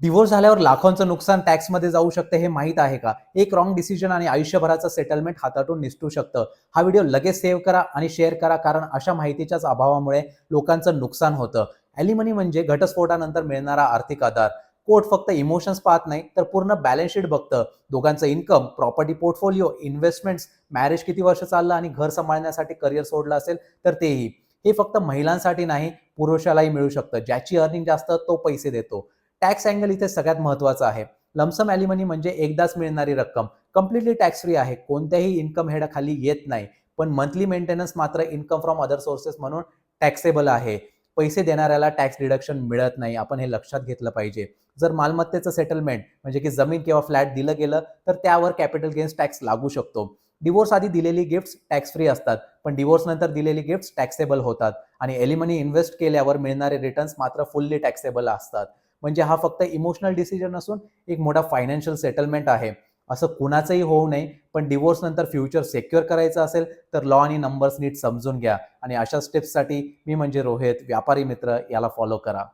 Divorce झाल्यावर लाखोंचं नुकसान टॅक्समध्ये जाऊ शकते हे माहीत आहे का? एक रॉंग डिसिजन आणि आयुष्यभराचं सेटलमेंट हातातून निसटू शकतं. हा व्हिडिओ लगेच सेव्ह करा आणि शेअर करा, कारण अशा माहितीच्याच अभावामुळे लोकांचं नुकसान होतं. ॲलिमनी म्हणजे घटस्फोटानंतर मिळणारा आर्थिक आधार. कोर्ट फक्त इमोशन्स पाहत नाही, तर पूर्ण बॅलन्स शीट बघतं. दोघांचं income, property portfolio, investments, marriage किती वर्ष चाललं आणि घर सांभाळण्यासाठी करिअर सोडलं असेल तर तेही. हे फक्त महिलांसाठी नाही, पुरुषालाही मिळू शकतं. ज्याची अर्निंग जास्त तो पैसे देतो. टॅक्स अँगल इथे सगळ्यात महत्त्वाचा आहे. लमसम ॲलिमनी म्हणजे एकदाच मिळणारी रक्कम. कंप्लीटली टॅक्स फ्री आहे. कोणत्याही इन्कम हेडाखाली येत नाही. पण मंथली मेंटेनन्स मात्र इन्कम फ्रॉम अदर सोर्सेस म्हणून टॅक्सेबल आहे. पैसे देणाऱ्याला टॅक्स डिडक्शन मिळत नाही. आपण हे लक्षात घेतलं पाहिजे. जर मालमत्तेचं सेटलमेंट म्हणजे की जमीन किंवा फ्लॅट दिलं गेलं, तर त्यावर कॅपिटल गेन्स टॅक्स लागू शकतो. डिव्होर्स आधी दिलेली गिफ्ट्स टॅक्स फ्री असतात, पण डिव्होर्स नंतर दिलेली गिफ्ट्स टॅक्सेबल होतात आणि एलिमनी इन्व्हेस्ट केल्यावर मिळणारे रिटर्न्स मात्र फुल्ली टॅक्सेबल असतात. म्हणजे हा फक्त इमोशनल डिसिजन नसून एक मोठा फायनान्शियल सेटलमेंट आहे. असं कुणाचंही होऊ नये, पण डिव्होर्स नंतर फ्युचर सिक्युअर करायचं असेल तर लॉ आणि नंबर्स नीट समजून घ्या आणि अशा स्टेप्ससाठी मी म्हणजे रोहित, व्यापारी मित्र याला फॉलो करा.